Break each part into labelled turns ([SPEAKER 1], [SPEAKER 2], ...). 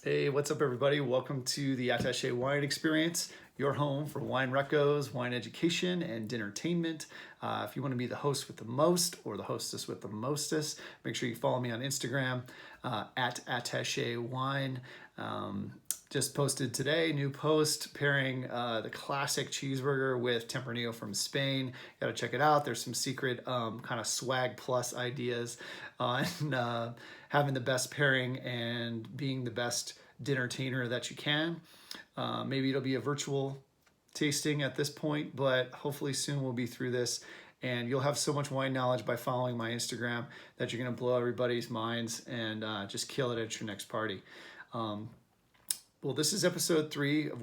[SPEAKER 1] Hey, what's up, everybody? Welcome to the Attaché Wine Experience, your home for wine recos, wine education, and entertainment. If you want to be the host with the most or the hostess with the mostest, make sure you follow me on Instagram at Attaché Wine. Just posted today, new post pairing the classic cheeseburger with Tempranillo from Spain. Got to check it out. There's some secret kind of swag plus ideas on having the best pairing and being the best dinnertainer that you can. Maybe it'll be a virtual tasting at this point, but hopefully soon we'll be through this and you'll have so much wine knowledge by following my Instagram that you're going to blow everybody's minds and just kill it at your next party. Well, this is episode 3 of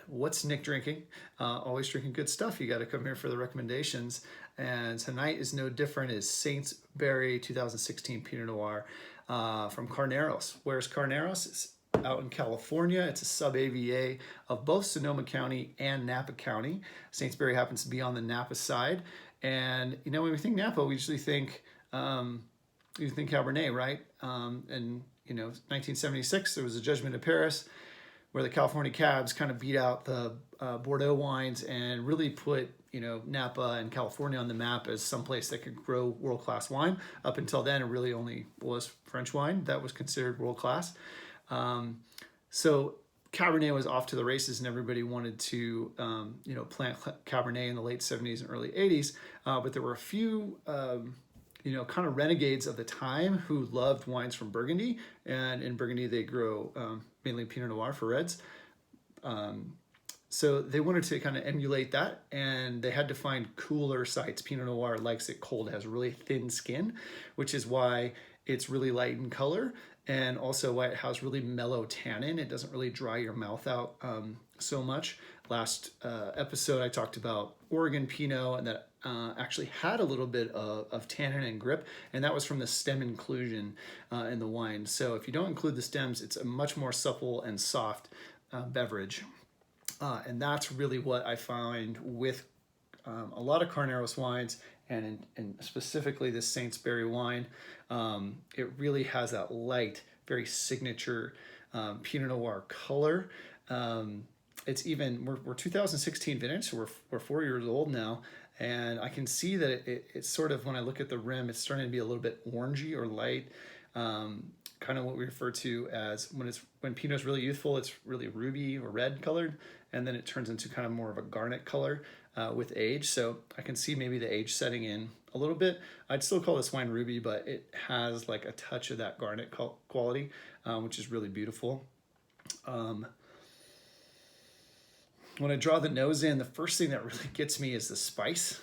[SPEAKER 1] What's Nick Drinking? Always drinking good stuff. You got to come here for the recommendations. And tonight is no different. Is Saintsbury 2016 Pinot Noir from Carneros. Where's Carneros? It's out in California. It's a sub-AVA of both Sonoma County and Napa County. Saintsbury happens to be on the Napa side. And, you know, when we think Napa, we usually think Cabernet, right? And 1976, there was a judgment of Paris where the California cabs kind of beat out the Bordeaux wines and really put, Napa and California on the map as someplace that could grow world-class wine. Up until then, it really only was French wine that was considered world-class. So Cabernet was off to the races and everybody wanted to, plant Cabernet in the late 70s and early 80s. But there were a few kind of renegades of the time who loved wines from Burgundy. And in Burgundy, they grow mainly Pinot Noir for reds. So they wanted to kind of emulate that, and they had to find cooler sites. Pinot Noir likes it cold, has really thin skin, which is why it's really light in color, and also why it has really mellow tannin. It doesn't really dry your mouth out so much. Last episode, I talked about Oregon Pinot, and that actually had a little bit of tannin and grip, and that was from the stem inclusion in the wine. So if you don't include the stems, it's a much more supple and soft beverage. And that's really what I find with a lot of Carneros wines, and specifically this Saintsbury wine. It really has that light, very signature Pinot Noir color. It's even, we're 2016 vintage, so we're 4 years old now. And I can see that it's sort of, when I look at the rim, it's starting to be a little bit orangey or light. Kind of what we refer to as when Pinot's really youthful, it's really ruby or red colored, and then it turns into kind of more of a garnet color with age. So I can see maybe the age setting in a little bit. I'd still call this wine ruby, but it has like a touch of that garnet quality, which is really beautiful. When I draw the nose in, the first thing that really gets me is the spice,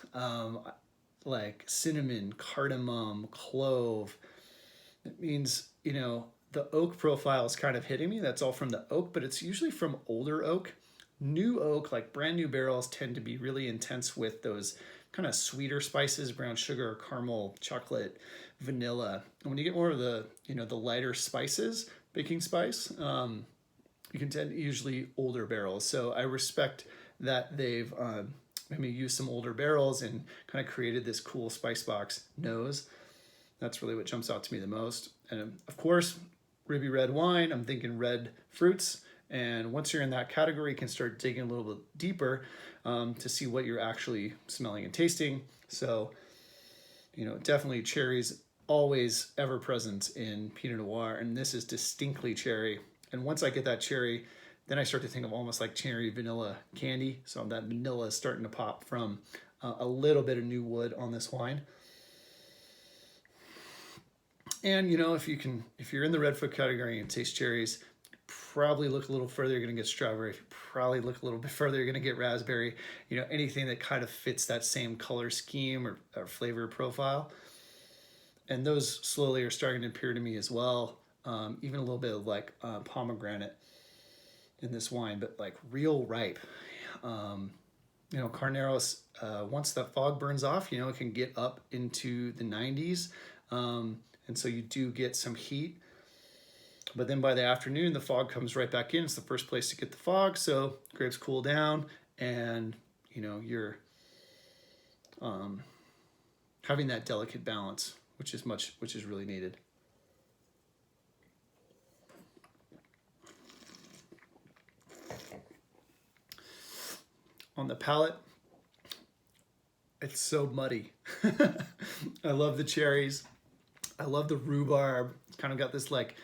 [SPEAKER 1] like cinnamon, cardamom, clove. It means, the oak profile is kind of hitting me. That's all from the oak, but it's usually from older oak. New oak, like brand new barrels, tend to be really intense with those kind of sweeter spices, brown sugar, caramel, chocolate, vanilla. And when you get more of the, the lighter spices, baking spice, you can tend usually older barrels. So I respect that they've maybe used some older barrels and kind of created this cool spice box nose. That's really what jumps out to me the most. And of course, ruby red wine, I'm thinking red fruits. And once you're in that category, you can start digging a little bit deeper to see what you're actually smelling and tasting. So, definitely cherries always ever present in Pinot Noir. And this is distinctly cherry. And once I get that cherry, then I start to think of almost like cherry vanilla candy. So that vanilla is starting to pop from a little bit of new wood on this wine. And if you're in the red fruit category and taste cherries, probably look a little further, you're going to get strawberry. If you probably look a little bit further, you're going to get raspberry. Anything that kind of fits that same color scheme or flavor profile. And those slowly are starting to appear to me as well. Even a little bit of like pomegranate in this wine, but like real ripe. Carneros, once the fog burns off, it can get up into the 90s. And so you do get some heat. But then by the afternoon, the fog comes right back in. It's the first place to get the fog. So grapes cool down and, you're having that delicate balance, which is really needed. on the palate, it's so muddy. I love the cherries. I love the rhubarb. It's kind of got this like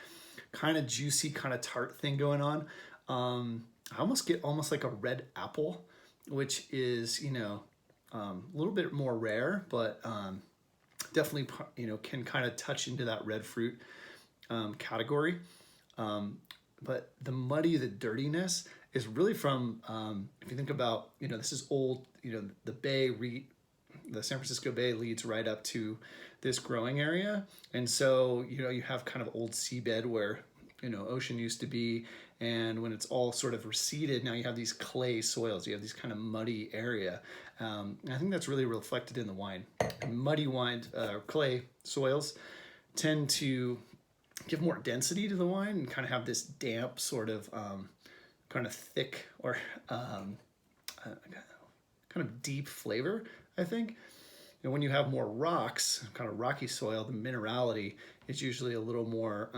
[SPEAKER 1] kind of juicy, kind of tart thing going on. I almost get like a red apple, which is, a little bit more rare, but definitely, can kind of touch into that red fruit category. But the muddy, the dirtiness is really from, if you think about, this is old, the bay, the San Francisco Bay leads right up to this growing area. And so, you have kind of old seabed where, ocean used to be. And when it's all sort of receded, now you have these clay soils. You have these kind of muddy area. I think that's really reflected in the wine. Muddy wine, clay soils tend to give more density to the wine and kind of have this damp sort of kind of thick or kind of deep flavor, I think. And when you have more rocks, kind of rocky soil, the minerality is usually a little more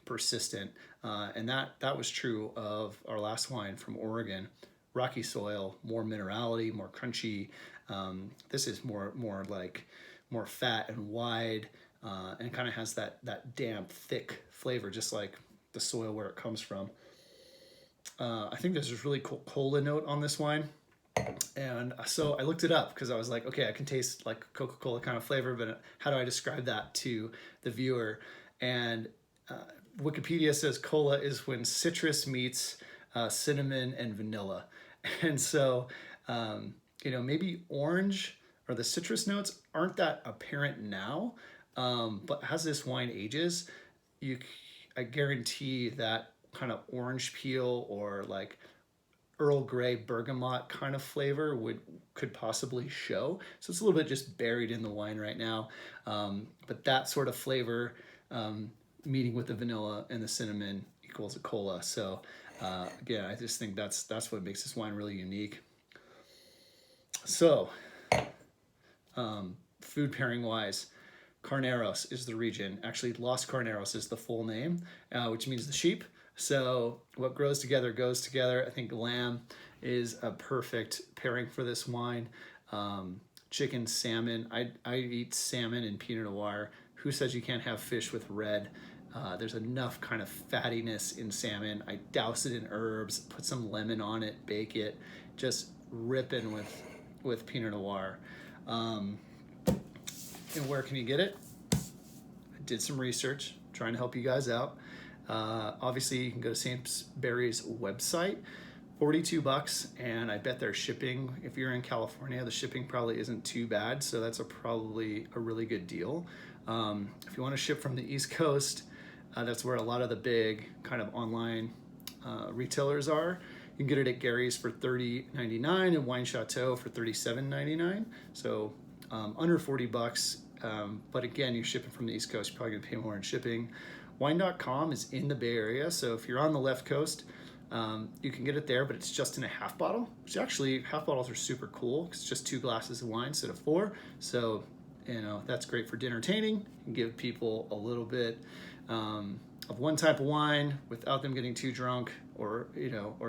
[SPEAKER 1] persistent. And that was true of our last wine from Oregon. Rocky soil, more minerality, more crunchy. This is more fat and wide, and kind of has that damp, thick flavor, just like the soil where it comes from. I think there's this really cool cola note on this wine. And so I looked it up because I was like, okay, I can taste like Coca-Cola kind of flavor, but how do I describe that to the viewer? And Wikipedia says cola is when citrus meets cinnamon and vanilla. And so, maybe orange or the citrus notes aren't that apparent now, but as this wine ages, I guarantee that kind of orange peel or like Earl Grey bergamot kind of flavor could possibly show. So it's a little bit just buried in the wine right now. But that sort of flavor meeting with the vanilla and the cinnamon equals a cola. So again, I just think that's what makes this wine really unique. So food pairing wise, Carneros is the region. Actually, Los Carneros is the full name, which means the sheep. So what grows together goes together. I think lamb is a perfect pairing for this wine. Chicken, salmon. I eat salmon and Pinot Noir. Who says you can't have fish with red? There's enough kind of fattiness in salmon. I douse it in herbs, put some lemon on it, bake it, just ripping with Pinot Noir. And where can you get it? I did some research, trying to help you guys out. Obviously, you can go to Saintsbury's website, $42, and I bet they're shipping. If you're in California, the shipping probably isn't too bad, so that's probably a really good deal. If you want to ship from the East Coast, that's where a lot of the big kind of online retailers are. You can get it at Gary's for $30.99 and Wine Chateau for $37.99. So under $40. But again, you're shipping from the East Coast, you're probably gonna pay more in shipping. Wine.com is in the Bay Area, so if you're on the left coast, you can get it there, but it's just in a half bottle, which actually half bottles are super cool. It's just 2 glasses of wine instead of 4. So, that's great for dinnertaining and give people a little bit of one type of wine without them getting too drunk or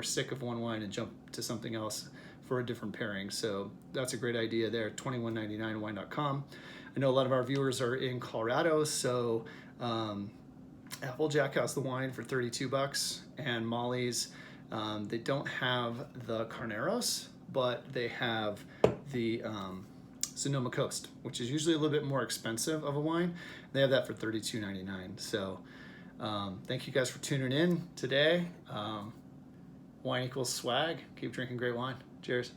[SPEAKER 1] sick of one wine and jump to something else for a different pairing. So that's a great idea there. $21.99 wine.com. I know a lot of our viewers are in Colorado, so Applejack has the wine for $32, and Molly's, they don't have the Carneros, but they have the Sonoma Coast, which is usually a little bit more expensive of a wine. They have that for $32.99. So thank you guys for tuning in today. Wine equals swag. Keep drinking great wine. Cheers.